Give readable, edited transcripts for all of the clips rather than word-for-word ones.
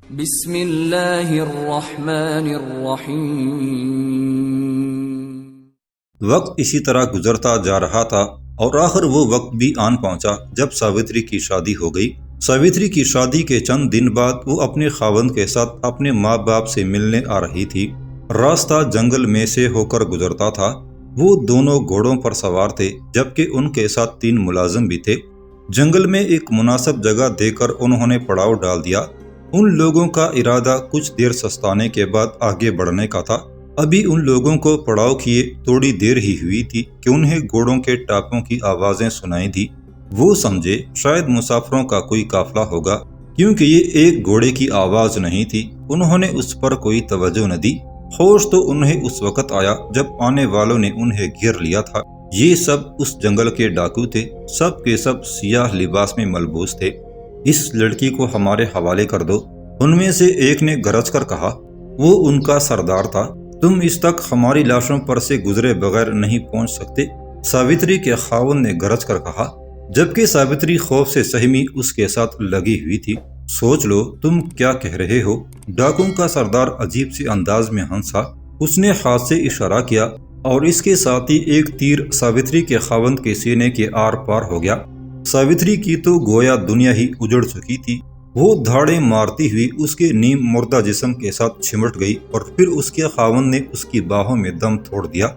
بسم اللہ الرحمن الرحیم۔ وقت اسی طرح گزرتا جا رہا تھا اور آخر وہ وقت بھی آن پہنچا جب ساوتری کی شادی ہو گئی۔ ساوتری کی شادی کے چند دن بعد وہ اپنے خاوند کے ساتھ اپنے ماں باپ سے ملنے آ رہی تھی۔ راستہ جنگل میں سے ہو کر گزرتا تھا۔ وہ دونوں گھوڑوں پر سوار تھے جبکہ ان کے ساتھ 3 ملازم بھی تھے۔ جنگل میں ایک مناسب جگہ دے کر انہوں نے پڑاؤ ڈال دیا۔ ان لوگوں کا ارادہ کچھ دیر سستانے کے بعد آگے بڑھنے کا تھا۔ ابھی ان لوگوں کو پڑاؤ کیے تھوڑی دیر ہی ہوئی تھی کہ انہیں گھوڑوں کے ٹاپوں کی آوازیں سنائی دی۔ وہ سمجھے شاید مسافروں کا کوئی قافلہ ہوگا، کیونکہ یہ ایک گھوڑے کی آواز نہیں تھی۔ انہوں نے اس پر کوئی توجہ نہ دی۔ ہوش تو انہیں اس وقت آیا جب آنے والوں نے انہیں گھیر لیا تھا۔ یہ سب اس جنگل کے ڈاکو تھے، سب کے سب سیاہ لباس میں ملبوس تھے۔ اس لڑکی کو ہمارے حوالے کر دو، ان میں سے ایک نے گرج کر کہا۔ وہ ان کا سردار تھا۔ تم اس تک ہماری لاشوں پر سے گزرے بغیر نہیں پہنچ سکتے، ساوتری کے خاوند نے گرج کر کہا، جبکہ ساوتری خوف سے سہمی اس کے ساتھ لگی ہوئی تھی۔ سوچ لو تم کیا کہہ رہے ہو؟ ڈاکوں کا سردار عجیب سے انداز میں ہنسا۔ اس نے ہاتھ سے اشارہ کیا اور اس کے ساتھ ہی ایک تیر ساوتری کے خاوند کے سینے کے آر پار ہو گیا۔ ساوتری کی تو گویا دنیا ہی اجڑ چکی تھی۔ وہ دھاڑیں مارتی ہوئی اس کے نیم مردہ جسم کے ساتھ چمٹ گئی اور پھر اس کے خاوند نے اس کی باہوں میں دم توڑ دیا۔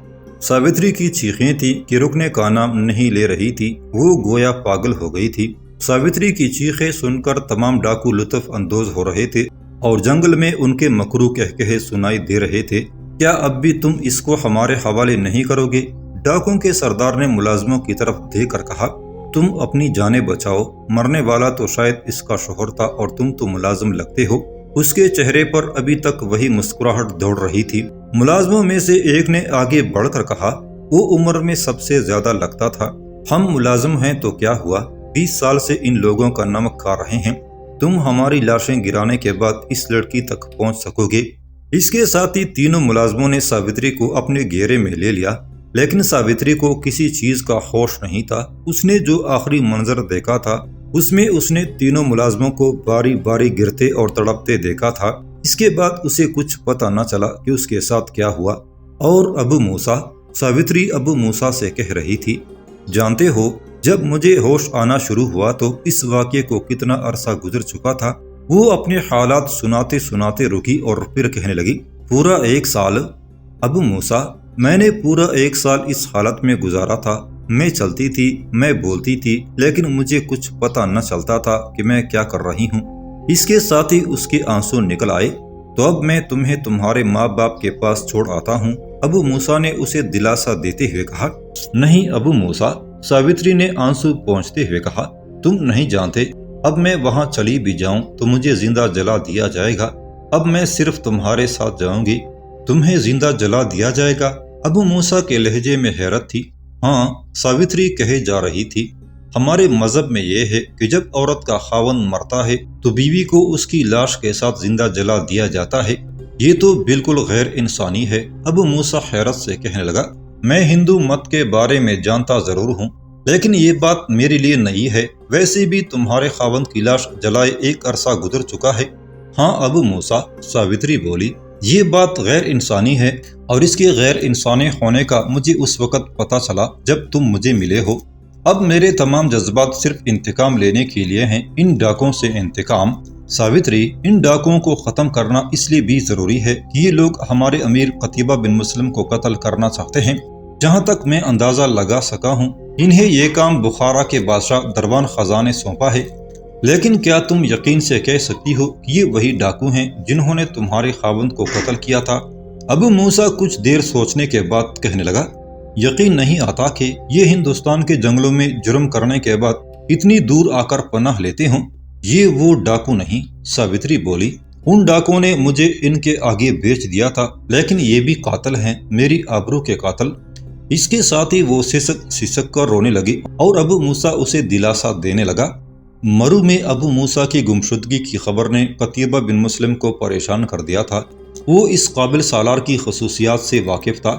ساوتری کی چیخیں تھی کہ رکنے کا نام نہیں لے رہی تھی۔ وہ گویا پاگل ہو گئی تھی۔ ساوتری کی چیخیں سن کر تمام ڈاکو لطف اندوز ہو رہے تھے اور جنگل میں ان کے مکرو کہکہے سنائی دے رہے تھے۔ کیا اب بھی تم اس کو ہمارے حوالے نہیں کرو گے؟ ڈاکوں کے سردار نے ملازموں کی طرف دیکھ کر کہا، تم اپنی جانیں بچاؤ، مرنے والا تو شاید اس کا شوہر تھا اور تم تو ملازم لگتے ہو۔ اس کے چہرے پر ابھی تک وہی مسکراہٹ دوڑ رہی تھی۔ ملازموں میں سے ایک نے آگے بڑھ کر کہا، وہ عمر میں سب سے زیادہ لگتا تھا۔ ہم ملازم ہیں تو کیا ہوا؟ 20 سال سے ان لوگوں کا نمک کھا رہے ہیں۔ تم ہماری لاشیں گرانے کے بعد اس لڑکی تک پہنچ سکو گے۔ اس کے ساتھ ہی تینوں ملازموں نے ساوتری کو اپنے گھیرے میں لے لیا، لیکن ساوتری کو کسی چیز کا ہوش نہیں تھا۔ اس نے جو آخری منظر دیکھا تھا اس میں اس نے تینوں ملازموں کو باری باری گرتے اور تڑپتے دیکھا تھا۔ اس کے بعد اسے کچھ پتہ نہ چلا کہ اس کے ساتھ کیا ہوا۔ اور ابو موسیٰ، ساوتری ابو موسیٰ سے کہہ رہی تھی، جانتے ہو جب مجھے ہوش آنا شروع ہوا تو اس واقعے کو کتنا عرصہ گزر چکا تھا۔ وہ اپنے حالات سناتے سناتے رکی اور پھر کہنے لگی، پورا 1 سال ابو موسیٰ، میں نے پورا 1 سال اس حالت میں گزارا تھا۔ میں چلتی تھی، میں بولتی تھی، لیکن مجھے کچھ پتہ نہ چلتا تھا کہ میں کیا کر رہی ہوں۔ اس کے ساتھ ہی اس کے آنسو نکل آئے۔ تو اب میں تمہیں تمہارے ماں باپ کے پاس چھوڑ آتا ہوں، ابو موسیٰ نے اسے دلاسا دیتے ہوئے کہا۔ نہیں ابو موسیٰ، ساوتری نے آنسو پہنچتے ہوئے کہا، تم نہیں جانتے، اب میں وہاں چلی بھی جاؤں تو مجھے زندہ جلا دیا جائے گا۔ اب میں صرف تمہارے ساتھ جاؤں گی۔ تمہیں زندہ جلا دیا جائے گا؟ ابو موسیٰ کے لہجے میں حیرت تھی۔ ہاں، ساوتری کہے جا رہی تھی، ہمارے مذہب میں یہ ہے کہ جب عورت کا خاوند مرتا ہے تو بیوی کو اس کی لاش کے ساتھ زندہ جلا دیا جاتا ہے۔ یہ تو بالکل غیر انسانی ہے۔ ابو موسیٰ حیرت سے کہنے لگا، میں ہندو مت کے بارے میں جانتا ضرور ہوں، لیکن یہ بات میرے لیے نئی ہے۔ ویسے بھی تمہارے خاوند کی لاش جلائے 1 عرصہ گزر چکا ہے۔ ہاں ابو موسیٰ، ساوتری بولی، یہ بات غیر انسانی ہے اور اس کے غیر انسانی ہونے کا مجھے اس وقت پتہ چلا جب تم مجھے ملے ہو۔ اب میرے تمام جذبات صرف انتقام لینے کے لیے ہیں، ان ڈاکوں سے انتقام۔ ساوتری، ان ڈاکوں کو ختم کرنا اس لیے بھی ضروری ہے کہ یہ لوگ ہمارے امیر قتیبہ بن مسلم کو قتل کرنا چاہتے ہیں۔ جہاں تک میں اندازہ لگا سکا ہوں، انہیں یہ کام بخارا کے بادشاہ دروان خزاں نے سونپا ہے۔ لیکن کیا تم یقین سے کہہ سکتی ہو کہ یہ وہی ڈاکو ہیں جنہوں نے تمہارے خاوند کو قتل کیا تھا؟ ابو موسیٰ کچھ دیر سوچنے کے بعد کہنے لگا، یقین نہیں آتا کہ یہ ہندوستان کے جنگلوں میں جرم کرنے کے بعد اتنی دور آ کر پناہ لیتے ہوں۔ یہ وہ ڈاکو نہیں، ساوتری بولی، ان ڈاکوں نے مجھے ان کے آگے بیچ دیا تھا، لیکن یہ بھی قاتل ہیں، میری آبرو کے قاتل۔ اس کے ساتھ ہی وہ سسک کر رونے لگی اور ابو موسیٰ اسے دلاسا دینے لگا۔ مرو میں ابو موسیٰ کی گمشدگی کی خبر نے قتیبہ بن مسلم کو پریشان کر دیا تھا۔ وہ اس قابل سالار کی خصوصیات سے واقف تھا۔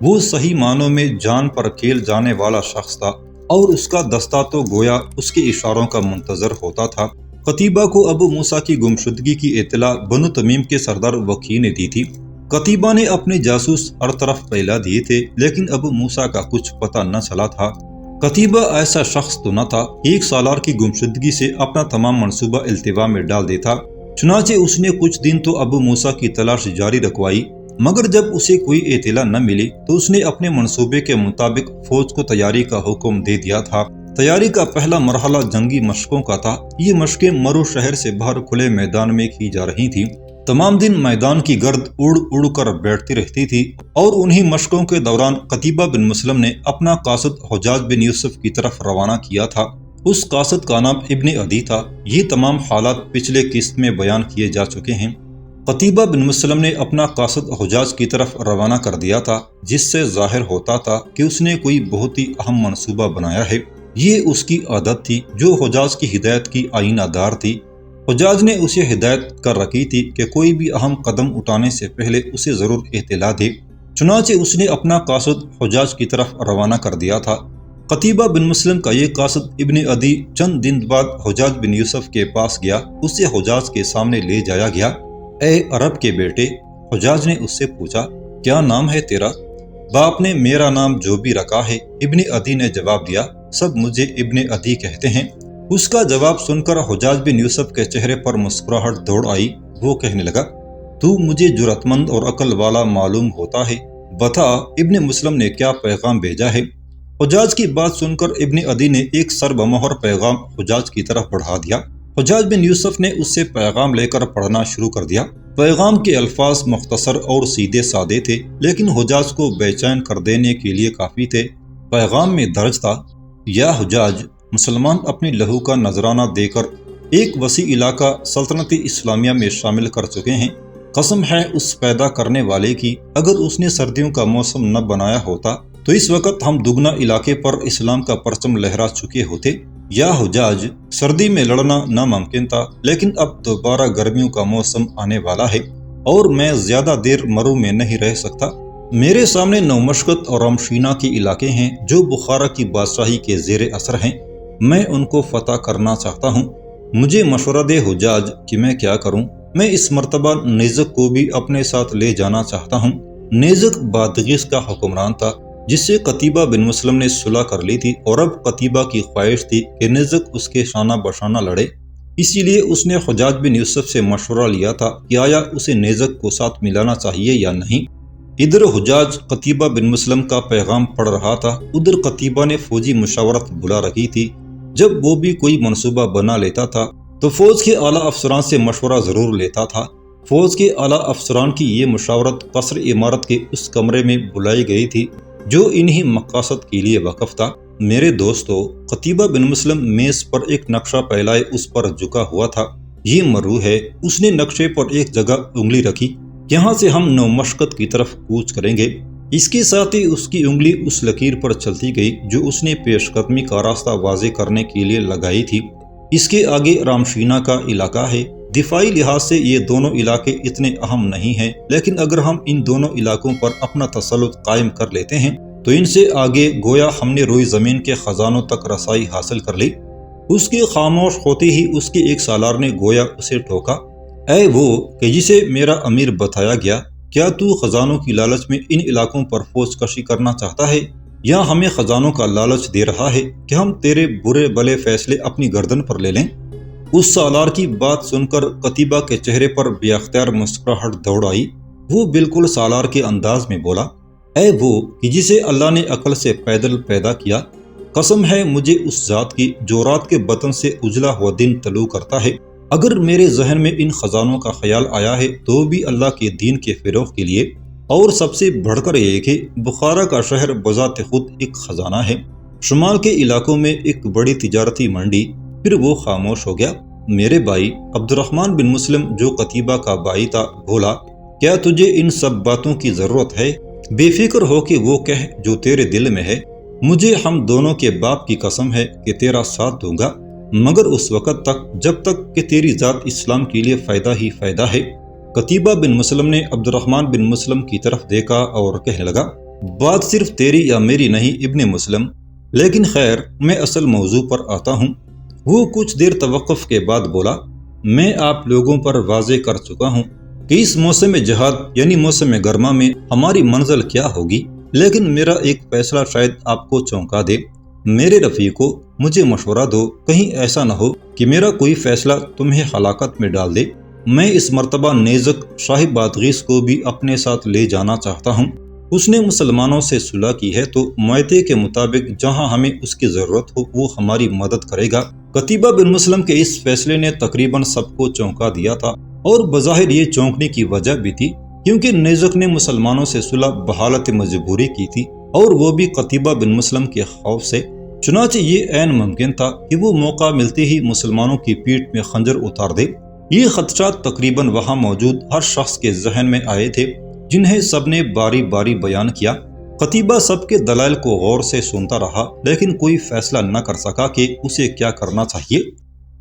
وہ صحیح معنوں میں جان پر کھیل جانے والا شخص تھا اور اس کا دستہ تو گویا اس کے اشاروں کا منتظر ہوتا تھا۔ قتیبہ کو ابو موسیٰ کی گمشدگی کی اطلاع بنو تمیم کے سردار وکی نے دی تھی۔ قتیبہ نے اپنے جاسوس ہر طرف پھیلا دیے تھے، لیکن ابو موسیٰ کا کچھ پتہ نہ چلا تھا۔ قتیبہ ایسا شخص تو نہ تھا، ایک سالار کی گمشدگی سے اپنا تمام منصوبہ التوا میں ڈال دیتا۔ چنانچہ اس نے کچھ دن تو ابو موسیٰ کی تلاش جاری رکھوائی، مگر جب اسے کوئی اطلاع نہ ملی تو اس نے اپنے منصوبے کے مطابق فوج کو تیاری کا حکم دے دیا تھا۔ تیاری کا پہلا مرحلہ جنگی مشقوں کا تھا۔ یہ مشقیں مرو شہر سے باہر کھلے میدان میں کی جا رہی تھیں۔ تمام دن میدان کی گرد اڑ اڑ کر بیٹھتی رہتی تھی، اور انہی مشقوں کے دوران قتیبہ بن مسلم نے اپنا قاصد حجاج بن یوسف کی طرف روانہ کیا تھا۔ اس قاصد کا نام ابن عدی تھا۔ یہ تمام حالات پچھلے قسط میں بیان کیے جا چکے ہیں۔ قتیبہ بن مسلم نے اپنا قاصد حجاج کی طرف روانہ کر دیا تھا، جس سے ظاہر ہوتا تھا کہ اس نے کوئی بہت ہی اہم منصوبہ بنایا ہے۔ یہ اس کی عادت تھی جو حجاج کی ہدایت کی آئینہ دار تھی۔ حجاج نے اسے ہدایت کر رکھی تھی کہ کوئی بھی اہم قدم اٹھانے سے پہلے اسے ضرور اطلاع دے۔ چنانچہ اس نے اپنا قاصد حجاج کی طرف روانہ کر دیا تھا۔ قتیبہ بن مسلم کا یہ قاصد ابن عدی چند دن بعد حجاج بن یوسف کے پاس گیا۔ اسے حجاج کے سامنے لے جایا گیا۔ اے عرب کے بیٹے، حجاج نے اس سے پوچھا، کیا نام ہے تیرا؟ باپ نے میرا نام جو بھی رکھا ہے، ابن عدی نے جواب دیا، سب مجھے ابن عدی کہتے ہیں۔ اس کا جواب سن کر حجاج بن یوسف کے چہرے پر مسکراہٹ دوڑ آئی۔ وہ کہنے لگا، تو مجھے جرأت مند اور عقل والا معلوم ہوتا ہے، بتا ابن مسلم نے کیا پیغام بھیجا ہے؟ حجاج کی بات سن کر ابن عدی نے ایک سر بمہر پیغام حجاج کی طرف بڑھا دیا۔ حجاج بن یوسف نے اس سے پیغام لے کر پڑھنا شروع کر دیا۔ پیغام کے الفاظ مختصر اور سیدھے سادے تھے، لیکن حجاج کو بے چین کر دینے کے لیے کافی تھے۔ پیغام میں درج تھا، یا حجاج، مسلمان اپنی لہو کا نذرانہ دے کر ایک وسیع علاقہ سلطنت اسلامیہ میں شامل کر چکے ہیں۔ قسم ہے اس پیدا کرنے والے کی، اگر اس نے سردیوں کا موسم نہ بنایا ہوتا تو اس وقت ہم دگنا علاقے پر اسلام کا پرچم لہرا چکے ہوتے۔ یا حجاج، سردی میں لڑنا ناممکن تھا، لیکن اب دوبارہ گرمیوں کا موسم آنے والا ہے اور میں زیادہ دیر مرو میں نہیں رہ سکتا۔ میرے سامنے نومشقت اور رمشینہ کے علاقے ہیں جو بخارا کی بادشاہی کے زیر اثر ہیں۔ میں ان کو فتح کرنا چاہتا ہوں۔ مجھے مشورہ دے حجاج کہ میں کیا کروں۔ میں اس مرتبہ نیزک کو بھی اپنے ساتھ لے جانا چاہتا ہوں۔ نیزک بادغیس کا حکمران تھا، جس سے قتیبہ بن مسلم نے صلح کر لی تھی، اور اب قتیبہ کی خواہش تھی کہ نیزک اس کے شانہ بشانہ لڑے۔ اسی لیے اس نے حجاج بن یوسف سے مشورہ لیا تھا کہ آیا اسے نیزک کو ساتھ ملانا چاہیے یا نہیں۔ ادھر حجاج قتیبہ بن مسلم کا پیغام پڑھ رہا تھا، ادھر قتیبہ نے فوجی مشاورت بلا رکھی تھی۔ جب وہ بھی کوئی منصوبہ بنا لیتا تھا تو فوج کے اعلیٰ افسران سے مشورہ ضرور لیتا تھا۔ فوج کے اعلیٰ افسران کی یہ مشاورت قصر عمارت کے اس کمرے میں بلائی گئی تھی جو انہی مقاصد کے لیے وقف تھا۔ میرے دوستو، قتیبہ بن مسلم میز پر ایک نقشہ پھیلائے اس پر جھکا ہوا تھا۔ یہ مرو ہے۔ اس نے نقشے پر ایک جگہ انگلی رکھی، یہاں سے ہم نومشقت کی طرف کوچ کریں گے۔ اس کے ساتھ ہی اس کی انگلی اس لکیر پر چلتی گئی جو اس نے پیش قدمی کا راستہ واضح کرنے کے لیے لگائی تھی۔ اس کے آگے رامشینہ کا علاقہ ہے۔ دفاعی لحاظ سے یہ دونوں علاقے اتنے اہم نہیں ہیں، لیکن اگر ہم ان دونوں علاقوں پر اپنا تسلط قائم کر لیتے ہیں تو ان سے آگے گویا ہم نے روئی زمین کے خزانوں تک رسائی حاصل کر لی۔ اس کے خاموش ہوتے ہی اس کے ایک سالار نے گویا اسے ٹوکا، اے وہ کہ جسے میرا امیر بتایا گیا، کیا تو خزانوں کی لالچ میں ان علاقوں پر فوج کشی کرنا چاہتا ہے، یا ہمیں خزانوں کا لالچ دے رہا ہے کہ ہم تیرے برے بلے فیصلے اپنی گردن پر لے لیں؟ اس سالار کی بات سن کر قتیبہ کے چہرے پر بے اختیار مسکراہٹ دوڑ آئی۔ وہ بالکل سالار کے انداز میں بولا، اے وہ کہ جسے اللہ نے عقل سے پیدل پیدا کیا، قسم ہے مجھے اس ذات کی جو رات کے بطن سے اجلا ہوا دن طلوع کرتا ہے، اگر میرے ذہن میں ان خزانوں کا خیال آیا ہے تو بھی اللہ کے دین کے فروغ کے لیے، اور سب سے بڑھ کر یہ کہ بخارا کا شہر بذات خود ایک خزانہ ہے، شمال کے علاقوں میں ایک بڑی تجارتی منڈی۔ پھر وہ خاموش ہو گیا۔ میرے بھائی عبد الرحمن بن مسلم جو قتیبہ کا بھائی تھا بولا، کیا تجھے ان سب باتوں کی ضرورت ہے؟ بے فکر ہو کہ وہ کہہ جو تیرے دل میں ہے۔ مجھے ہم دونوں کے باپ کی قسم ہے کہ تیرا ساتھ دوں گا، مگر اس وقت تک جب تک کہ تیری ذات اسلام کے لیے فائدہ ہی فائدہ ہے۔ قتیبہ بن مسلم نے عبد الرحمن بن مسلم کی طرف دیکھا اور کہنے لگا، بات صرف تیری یا میری نہیں ابن مسلم، لیکن خیر، میں اصل موضوع پر آتا ہوں۔ وہ کچھ دیر توقف کے بعد بولا، میں آپ لوگوں پر واضح کر چکا ہوں کہ اس موسم جہاد یعنی موسم گرما میں ہماری منزل کیا ہوگی، لیکن میرا ایک فیصلہ شاید آپ کو چونکا دے۔ میرے رفیقو، مجھے مشورہ دو، کہیں ایسا نہ ہو کہ میرا کوئی فیصلہ تمہیں ہلاکت میں ڈال دے۔ میں اس مرتبہ نیزک شاہ بادغیس کو بھی اپنے ساتھ لے جانا چاہتا ہوں۔ اس نے مسلمانوں سے صلح کی ہے تو معاہدے کے مطابق جہاں ہمیں اس کی ضرورت ہو وہ ہماری مدد کرے گا۔ قتیبہ بن مسلم کے اس فیصلے نے تقریباً سب کو چونکا دیا تھا، اور بظاہر یہ چونکنے کی وجہ بھی تھی کیونکہ نیزک نے مسلمانوں سے صلح بحالت مجبوری کی تھی، اور وہ بھی قتیبہ بن مسلم کے خوف سے۔ چنانچہ یہ عین ممکن تھا کہ وہ موقع ملتے ہی مسلمانوں کی پیٹھ میں خنجر اتار دے۔ یہ خدشات تقریباً وہاں موجود ہر شخص کے ذہن میں آئے تھے، جنہیں سب نے باری باری بیان کیا۔ قتیبہ سب کے دلائل کو غور سے سنتا رہا، لیکن کوئی فیصلہ نہ کر سکا کہ اسے کیا کرنا چاہیے۔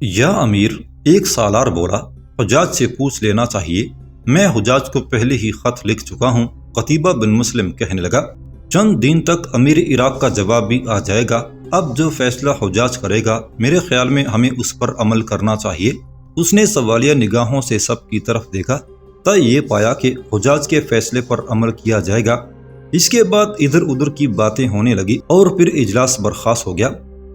یا امیر، ایک سالار بولا، حجاج سے پوچھ لینا چاہیے۔ میں حجاج کو پہلے ہی خط لکھ چکا ہوں۔ قتیبہ بن مسلم کہنے لگا، چند دن تک امیر عراق کا جواب بھی آ جائے گا۔ اب جو فیصلہ حجاج کرے گا، میرے خیال میں ہمیں اس پر عمل کرنا چاہیے۔ اس نے سوالیہ نگاہوں سے سب کی طرف دیکھا تا یہ پایا کہ حجاج کے فیصلے پر عمل کیا جائے گا۔ اس کے بعد ادھر ادھر کی باتیں ہونے لگی اور پھر اجلاس برخاست ہو گیا۔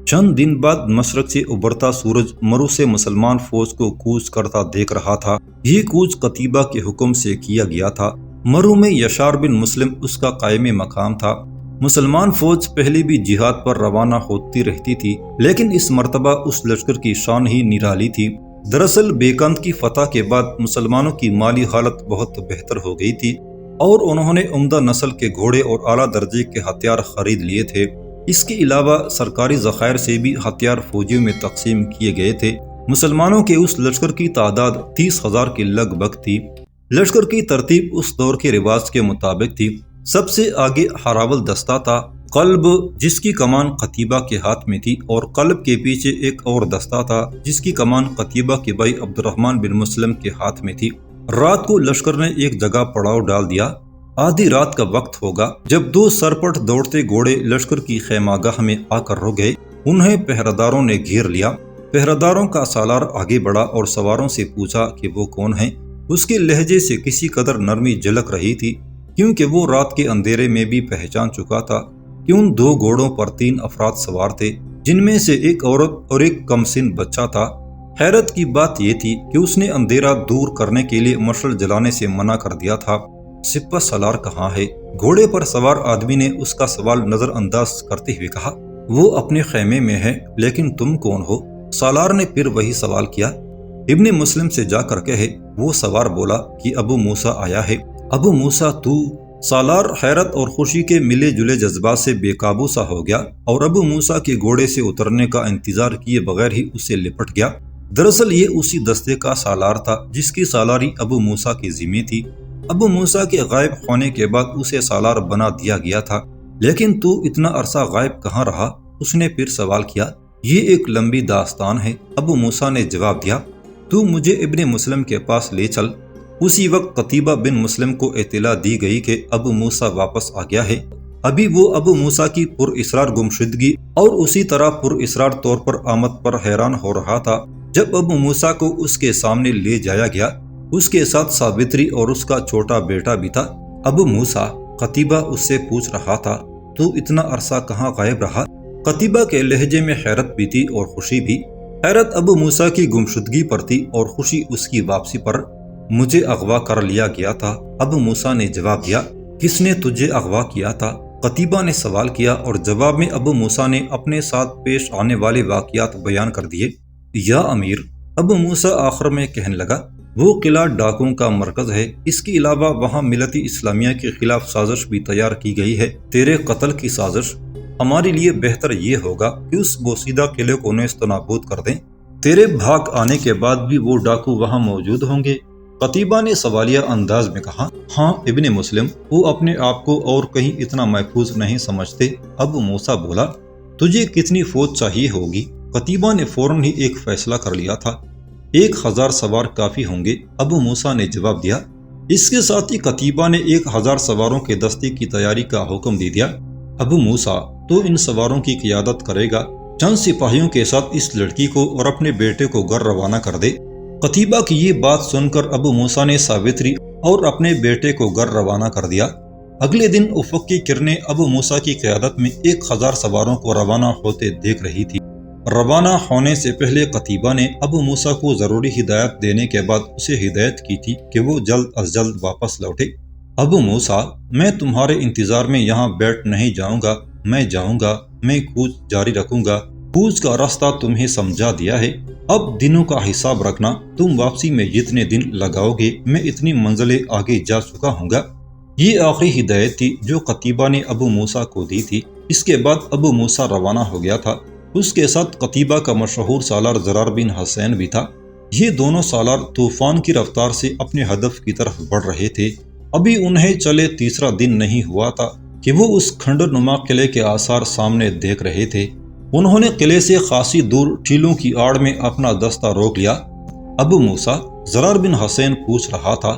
چند دن بعد مشرق سے ابھرتا سورج مرو سے مسلمان فوج کو کوچ کرتا دیکھ رہا تھا۔ یہ کوچ قتیبہ کے حکم سے کیا گیا تھا۔ مرو میں یشار بن مسلم اس کا قائم مقام تھا۔ مسلمان فوج پہلے بھی جہاد پر روانہ ہوتی رہتی تھی، لیکن اس مرتبہ اس لشکر کی شان ہی نرالی تھی۔ دراصل بیکانت کی فتح کے بعد مسلمانوں کی مالی حالت بہت بہتر ہو گئی تھی، اور انہوں نے عمدہ نسل کے گھوڑے اور اعلیٰ درجے کے ہتھیار خرید لیے تھے۔ اس کے علاوہ سرکاری ذخائر سے بھی ہتھیار فوجیوں میں تقسیم کیے گئے تھے۔ مسلمانوں کے اس لشکر کی تعداد 30,000 کے لگ بھگ تھی۔ لشکر کی ترتیب اس دور کے رواج کے مطابق تھی۔ سب سے آگے ہراول دستہ تھا، قلب، جس کی کمان قتیبہ کے ہاتھ میں تھی، اور قلب کے پیچھے ایک اور دستہ تھا جس کی کمان قتیبہ کے بھائی عبد الرحمن بن مسلم کے ہاتھ میں تھی۔ رات کو لشکر نے ایک جگہ پڑاؤ ڈال دیا۔ آدھی رات کا وقت ہوگا جب دو سرپٹ دوڑتے گھوڑے لشکر کی خیمہ گاہ میں آ کر رک گئے۔ انہیں پہراداروں نے گھیر لیا۔ پہراداروں کا سالار آگے بڑھا اور سواروں سے پوچھا کہ وہ کون ہیں۔ اس کے لہجے سے کسی قدر نرمی جھلک رہی تھی، کیونکہ وہ رات کے اندھیرے میں بھی پہچان چکا تھا کہ ان دو گھوڑوں پر 3 افراد سوار تھے، جن میں سے ایک عورت اور ایک کم سن بچہ تھا۔ حیرت کی بات یہ تھی کہ اس نے اندھیرا دور کرنے کے لیے مشعل جلانے سے منع کر دیا تھا۔ سپہ سالار کہاں ہے؟ گھوڑے پر سوار آدمی نے اس کا سوال نظر انداز کرتے ہوئے کہا، وہ اپنے خیمے میں ہے، لیکن تم کون ہو؟ سالار نے پھر وہی سوال کیا، ابن مسلم سے جا کر کہے۔ وہ سوار بولا کہ ابو موسیٰ آیا ہے۔ ابو موسیٰ تو؟ سالار حیرت اور خوشی کے ملے جلے جذبات سے بے قابو سا ہو گیا اور ابو موسیٰ کے گھوڑے سے اترنے کا انتظار کیے بغیر ہی اسے لپٹ گیا۔ دراصل یہ اسی دستے کا سالار تھا جس کی سالاری ابو موسیٰ کے ذمہ تھی۔ ابو موسیٰ کے غائب ہونے کے بعد اسے سالار بنا دیا گیا تھا۔ لیکن تو اتنا عرصہ غائب کہاں رہا؟ اس نے پھر سوال کیا۔ یہ ایک لمبی داستان ہے، ابو موسیٰ نے جواب دیا۔ تو مجھے ابن مسلم کے پاس لے چل۔ اسی وقت قتیبہ بن مسلم کو اطلاع دی گئی کہ ابو موسیٰ واپس آ گیا ہے۔ ابھی وہ ابو موسیٰ کی پر اسرار گمشدگی اور اسی طرح پر اسرار طور پر آمد پر حیران ہو رہا تھا۔ جب ابو موسیٰ کو اس کے سامنے لے جایا گیا، اس کے ساتھ ساوتری اور اس کا چھوٹا بیٹا بھی تھا۔ ابو موسیٰ، قتیبہ اس سے پوچھ رہا تھا، تو اتنا عرصہ کہاں غائب رہا؟ قتیبہ کے لہجے میں حیرت بھی تھی اور خوشی بھی۔ حیرت ابو موسیٰ کی گمشدگی پر تھی اور خوشی اس کی واپسی پر۔ مجھے اغوا کر لیا گیا تھا، ابو موسیٰ نے جواب دیا۔ کس نے تجھے اغوا کیا تھا؟ قتیبہ نے سوال کیا اور جواب میں ابو موسیٰ نے اپنے ساتھ پیش آنے والے واقعات بیان کر دیے۔ یا امیر، ابو موسیٰ آخر میں کہنے لگا، وہ قلعہ ڈاکوں کا مرکز ہے۔ اس کے علاوہ وہاں ملت اسلامیہ کے خلاف سازش بھی تیار کی گئی ہے، تیرے قتل کی سازش۔ ہمارے لیے بہتر یہ ہوگا کہ اس بوسیدہ قلعے کو نیست و نابود کر دیں۔ تیرے بھاگ آنے کے بعد بھی وہ ڈاکو وہاں موجود ہوں گے؟ قتیبہ نے سوالیہ انداز میں کہا۔ ہاں ابن مسلم، وہ اپنے آپ کو اور کہیں اتنا محفوظ نہیں سمجھتے۔ ابو موسیٰ بولا، تجھے کتنی فوج چاہیے ہوگی؟ قتیبہ نے فوراً ہی ایک فیصلہ کر لیا تھا۔ 1000 سوار کافی ہوں گے، ابو موسیٰ نے جواب دیا۔ اس کے ساتھ ہی قتیبہ نے 1000 سواروں کے دستے کی تیاری کا حکم دے دیا۔ ابو موسیٰ، تو ان سواروں کی قیادت کرے گا؟ چند سپاہیوں کے ساتھ اس لڑکی کو اور اپنے بیٹے کو گھر روانہ کر دے۔ قتیبہ کی یہ بات سن کر ابو موسیٰ نے ساوتری اور اپنے بیٹے کو گھر روانہ کر دیا۔ اگلے دن افق کی کرنیں ابو موسیٰ کی قیادت میں 1000 سواروں کو روانہ ہوتے دیکھ رہی تھی۔ روانہ ہونے سے پہلے قتیبہ نے ابو موسیٰ کو ضروری ہدایت دینے کے بعد اسے ہدایت کی تھی کہ وہ جلد از جلد واپس لوٹے۔ ابو موسیٰ، میں تمہارے انتظار میں یہاں بیٹھ نہیں جاؤں گا، میں جاؤں گا، میں کوچ جاری رکھوں گا، کوچ کا راستہ تمہیں سمجھا دیا ہے، اب دنوں کا حساب رکھنا، تم واپسی میں جتنے دن لگاؤ گے میں اتنی منزلیں آگے جا چکا ہوں گا۔ یہ آخری ہدایت تھی جو قتیبہ نے ابو موسیٰ کو دی تھی۔ اس کے بعد ابو موسیٰ روانہ ہو گیا تھا۔ اس کے ساتھ قتیبہ کا مشہور سالار زرار بن حسین بھی تھا۔ یہ دونوں سالار طوفان کی رفتار سے اپنے ہدف کی طرف بڑھ رہے تھے۔ ابھی انہیں چلے تیسرا دن نہیں ہوا تھا کہ وہ اس کھنڈر نما قلعے کے آثار سامنے دیکھ رہے تھے۔ انہوں نے قلعے سے خاصی دور ٹیلوں کی آڑ میں اپنا دستہ روک لیا۔ ابو موسیٰ، زرار بن حسین پوچھ رہا تھا،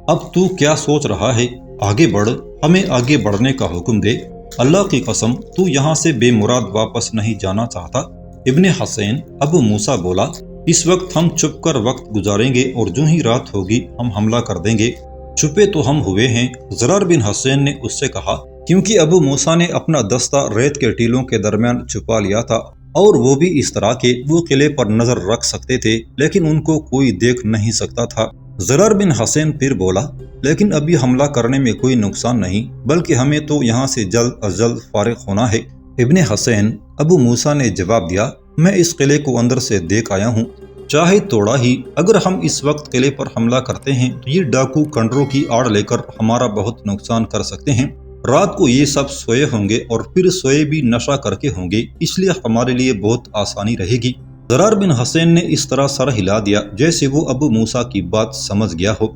اب تو کیا سوچ رہا ہے؟ آگے بڑھ، ہمیں آگے بڑھنے کا حکم دے۔ اللہ کی قسم تو یہاں سے بے مراد واپس نہیں جانا چاہتا۔ ابن حسین، ابو موسیٰ بولا، اس وقت ہم چھپ کر وقت گزاریں گے اور جو ہی رات ہوگی ہم حملہ کر دیں گے۔ چھپے تو ہم ہوئے ہیں، زرار بن حسین نے اس سے کہا، کیونکہ ابو موسیٰ نے اپنا دستہ ریت کے ٹیلوں کے درمیان چھپا لیا تھا، اور وہ بھی اس طرح کہ وہ قلعے پر نظر رکھ سکتے تھے لیکن ان کو کوئی دیکھ نہیں سکتا تھا۔ زرار بن حسین پھر بولا، لیکن ابھی حملہ کرنے میں کوئی نقصان نہیں، بلکہ ہمیں تو یہاں سے جلد از جلد فارغ ہونا ہے۔ ابن حسین، ابو موسیٰ نے جواب دیا، میں اس قلعے کو اندر سے دیکھ آیا ہوں، چاہے توڑا ہی، اگر ہم اس وقت قلعے پر حملہ کرتے ہیں تو یہ ڈاکو کنڈروں کی آڑ لے کر ہمارا بہت نقصان کر سکتے ہیں۔ رات کو یہ سب سوئے ہوں گے اور پھر سوئے بھی نشہ کر کے ہوں گے، اس لیے ہمارے لیے بہت آسانی رہے گی۔ زرار بن حسین نے اس طرح سر ہلا دیا جیسے وہ ابو موسیٰ کی بات سمجھ گیا ہو۔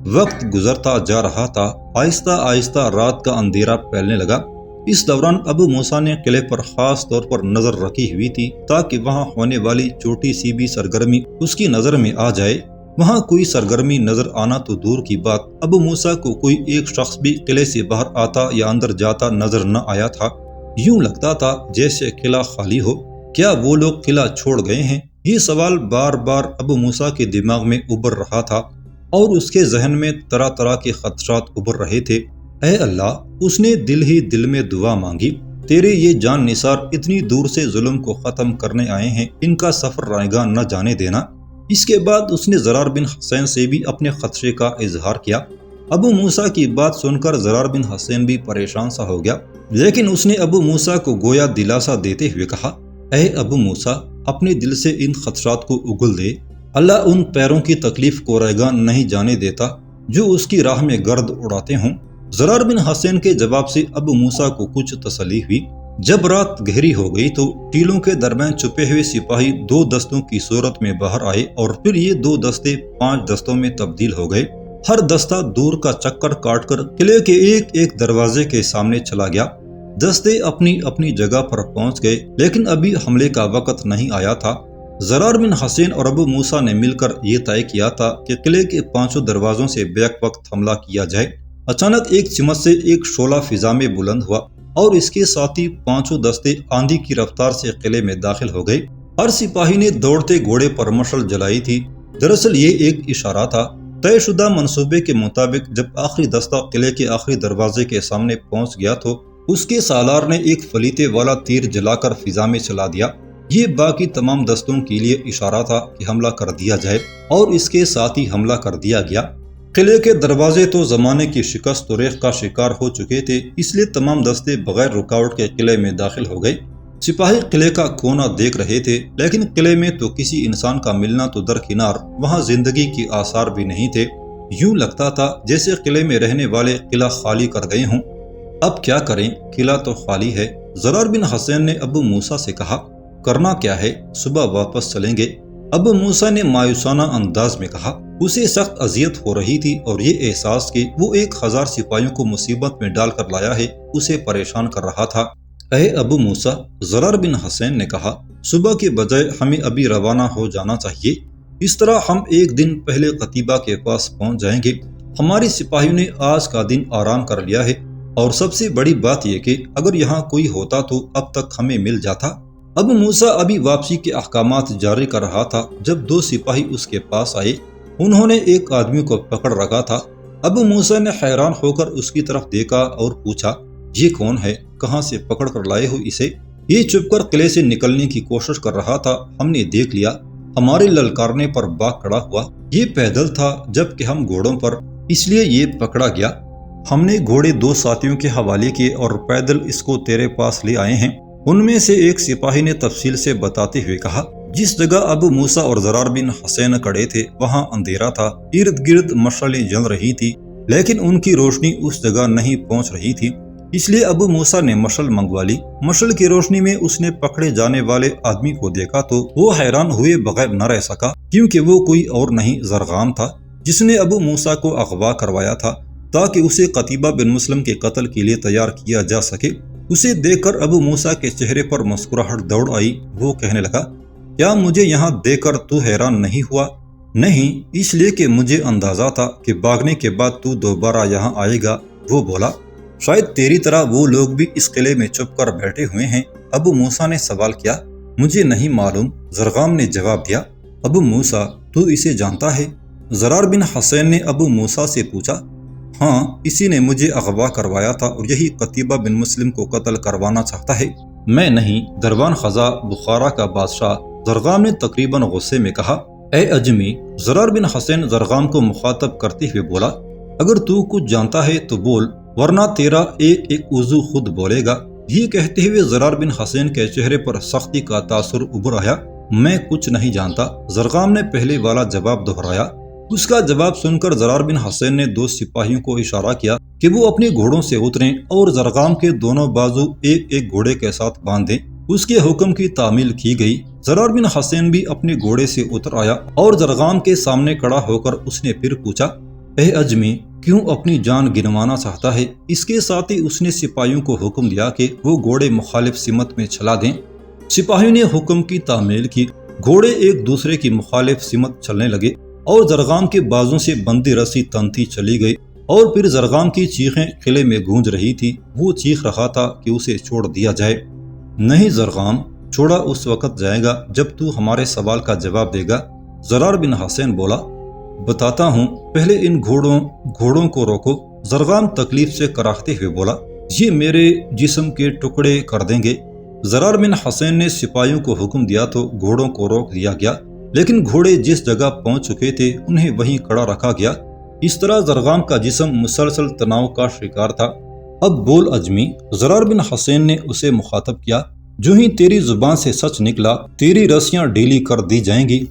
وقت گزرتا جا رہا تھا، آہستہ آہستہ رات کا اندھیرا پھیلنے لگا۔ اس دوران ابو موسیٰ نے قلعے پر خاص طور پر نظر رکھی ہوئی تھی تاکہ وہاں ہونے والی چھوٹی سی بھی سرگرمی اس کی نظر میں آ جائے۔ وہاں کوئی سرگرمی نظر آنا تو دور کی بات، ابو موسیٰ کو کوئی ایک شخص بھی قلعے سے باہر آتا یا اندر جاتا نظر نہ آیا تھا۔ یوں لگتا تھا جیسے قلعہ خالی ہو۔ کیا وہ لوگ قلعہ چھوڑ گئے ہیں؟ یہ سوال بار بار ابو موسیٰ کے دماغ میں ابھر رہا تھا اور اس کے ذہن میں طرح طرح کے خدشات ابھر رہے تھے۔ اے اللہ، اس نے دل ہی دل میں دعا مانگی، تیرے یہ جان نثار اتنی دور سے ظلم کو ختم کرنے آئے ہیں، ان کا سفر رائگاں نہ جانے دینا۔ اس کے بعد اس نے زرار بن حسین سے بھی اپنے خدشے کا اظہار کیا۔ ابو موسیٰ کی بات سن کر زرار بن حسین بھی پریشان سا ہو گیا، لیکن اس نے ابو موسیٰ کو گویا دلاسا دیتے ہوئے کہا، اے ابو موسیٰ، اپنے دل سے ان خدشات کو اگل دے، اللہ ان پیروں کی تکلیف کو رائگاں نہیں جانے دیتا جو اس کی راہ میں گرد اڑاتے ہوں۔ زرار بن حسین کے جواب سے ابو موسیٰ کو کچھ تسلی ہوئی۔ جب رات گہری ہو گئی تو ٹیلوں کے درمیان چھپے ہوئے سپاہی 2 دستوں کی صورت میں باہر آئے اور پھر یہ 2 دستے 5 دستوں میں تبدیل ہو گئے۔ ہر دستہ دور کا چکر کاٹ کر قلعے کے ایک ایک دروازے کے سامنے چلا گیا۔ دستے اپنی اپنی جگہ پر پہنچ گئے، لیکن ابھی حملے کا وقت نہیں آیا تھا۔ زرار بن حسین اور ابو موسیٰ نے مل کر یہ طے کیا تھا کہ قلعے کے 5 دروازوں سے بیک وقت حملہ کیا جائے۔ اچانک ایک چمٹ سے ایک شعلہ فضا میں بلند ہوا اور اس کے ساتھ ہی 5 دستے آندھی کی رفتار سے قلعے میں داخل ہو گئے۔ ہر سپاہی نے دوڑتے گھوڑے پر مشعل جلائی تھی۔ دراصل یہ ایک اشارہ تھا۔ طے شدہ منصوبے کے مطابق جب آخری دستہ قلعے کے آخری دروازے کے سامنے پہنچ گیا تو اس کے سالار نے ایک فلیتے والا تیر جلا کر فضا میں چلا دیا۔ یہ باقی تمام دستوں کے لیے اشارہ تھا کہ حملہ کر دیا جائے، اور اس کے ساتھ ہی حملہ کر دیا گیا۔ قلعے کے دروازے تو زمانے کی شکست و ریخت کا شکار ہو چکے تھے، اس لیے تمام دستے بغیر رکاوٹ کے قلعے میں داخل ہو گئے۔ سپاہی قلعے کا کونا دیکھ رہے تھے، لیکن قلعے میں تو کسی انسان کا ملنا تو درکنار، وہاں زندگی کے آثار بھی نہیں تھے۔ یوں لگتا تھا جیسے قلعے میں رہنے والے قلعہ خالی کر گئے ہوں۔ اب کیا کریں، قلعہ تو خالی ہے۔ زرار بن حسین نے ابو موسیٰ سے کہا، کرنا کیا ہے، صبح واپس چلیں گے۔ ابو موسیٰ نے مایوسانہ انداز میں کہا۔ اسے سخت اذیت ہو رہی تھی اور یہ احساس کہ وہ 1000 سپاہیوں کو مصیبت میں ڈال کر لایا ہے اسے پریشان کر رہا تھا۔ اے ابو موسیٰ، زرار بن حسین نے کہا، صبح کے بجائے ہمیں ابھی روانہ ہو جانا چاہیے، اس طرح ہم ایک دن پہلے قتیبہ کے پاس پہنچ جائیں گے۔ ہماری سپاہیوں نے آج کا دن آرام کر لیا ہے، اور سب سے بڑی بات یہ کہ اگر یہاں کوئی ہوتا تو اب تک ہمیں مل جاتا۔ ابو موسیٰ ابھی واپسی کے احکامات جاری کر رہا تھا جب دو سپاہی اس کے پاس آئے۔ انہوں نے ایک آدمی کو پکڑ رکھا تھا۔ ابو موسیٰ نے حیران ہو کر اس کی طرف دیکھا اور پوچھا، یہ کون ہے؟ کہاں سے پکڑ کر لائے ہو اسے؟ یہ چھپ کر قلعے سے نکلنے کی کوشش کر رہا تھا، ہم نے دیکھ لیا۔ ہمارے للکارنے پر بھاگ کھڑا ہوا۔ یہ پیدل تھا جبکہ ہم گھوڑوں پر، اس لیے یہ پکڑا گیا۔ ہم نے گھوڑے دو ساتھیوں کے حوالے کیے اور پیدل اس کو تیرے پاس لے آئے ہیں۔ ان میں سے ایک سپاہی نے تفصیل سے بتاتے ہوئے کہا، جس جگہ ابو موسیٰ اور زرار بن حسین کھڑے تھے وہاں اندھیرا تھا، ارد گرد مشعلیں جل رہی تھی، لیکن ان کی روشنی اس جگہ نہیں پہنچ رہی تھی، اس لیے ابو موسیٰ نے مشعل منگوا لی۔ مشعل کی روشنی میں اس نے پکڑے جانے والے آدمی کو دیکھا تو وہ حیران ہوئے بغیر نہ رہ سکا، کیونکہ وہ کوئی اور نہیں زرغام تھا جس نے ابو موسیٰ کو اغوا کروایا تھا تاکہ اسے قتیبہ بن مسلم کے قتل کے لیے تیار کیا جا سکے۔ اسے دیکھ کر ابو موسیٰ کے چہرے پر مسکراہٹ دوڑ آئی۔ وہ کہنے لگا، کیا مجھے یہاں دیکھ کر تو حیران نہیں ہوا؟ نہیں، اس لیے کہ مجھے اندازہ تھا کہ بھاگنے کے بعد تو دوبارہ یہاں آئے گا۔ وہ بولا، شاید تیری طرح وہ لوگ بھی اس قلعے میں چھپ کر بیٹھے ہوئے ہیں۔ ابو موسیٰ نے سوال کیا۔ مجھے نہیں معلوم، زرغام نے جواب دیا۔ ابو موسیٰ، تو اسے جانتا ہے؟ زرار بن حسین نے ابو موسیٰ سے پوچھا۔ ہاں، اسی نے مجھے اغوا کروایا تھا اور یہی قتیبہ بن مسلم کو قتل کروانا چاہتا ہے۔ میں نہیں، دروان خزا بخارا کا بادشاہ، زرغام نے تقریباً غصے میں کہا۔ اے اجمی، زرار بن حسین زرغام کو مخاطب کرتے ہوئے بولا، اگر تو کچھ جانتا ہے تو بول، ورنہ تیرا ایک ایک عضو خود بولے گا۔ یہ کہتے ہوئے زرار بن حسین کے چہرے پر سختی کا تاثر ابھر آیا۔ میں کچھ نہیں جانتا، زرغام نے پہلے والا جواب دہرایا۔ اس کا جواب سن کر زرار بن حسین نے دو سپاہیوں کو اشارہ کیا کہ وہ اپنے گھوڑوں سے اتریں اور زرغام کے دونوں بازو ایک ایک گھوڑے کے ساتھ باندھ دیں۔ اس کے حکم کی تعمیل کی گئی۔ زرار بن حسین بھی اپنے گھوڑے سے اتر آیا اور زرغام کے سامنے کھڑا ہو کر اس نے پھر پوچھا، اے اجمی، کیوں اپنی جان گنوانا چاہتا ہے؟ اس کے ساتھ ہی اس نے سپاہیوں کو حکم دیا کہ وہ گھوڑے مخالف سمت میں چلا دیں۔ سپاہیوں نے حکم کی تعمیل کی۔ گھوڑے ایک دوسرے کی مخالف سمت چلنے لگے اور زرغام کے بازوں سے بندی رسی تنتی چلی گئی، اور پھر زرغام کی چیخیں قلعے میں گونج رہی تھی۔ وہ چیخ رہا تھا کہ اسے چھوڑ دیا جائے۔ نہیں زرغام، چھوڑا اس وقت جائے گا جب تو ہمارے سوال کا جواب دے گا۔ زرار بن حسین بولا، بتاتا ہوں، پہلے ان گھوڑوں کو روکو۔ زرغام تکلیف سے کراہتے ہوئے بولا، یہ میرے جسم کے ٹکڑے کر دیں گے۔ زرار بن حسین نے سپاہیوں کو حکم دیا تو گھوڑوں کو روک دیا گیا، لیکن گھوڑے جس جگہ پہنچ چکے تھے انہیں وہیں کھڑا رکھا گیا۔ اس طرح زرغام کا جسم مسلسل تناؤ کا شکار تھا۔ اب بول اجمی، زرار بن حسین نے اسے مخاطب کیا، جو ہی تیری زبان سے سچ نکلا تیری رسیاں ڈھیلی کر دی جائیں گی۔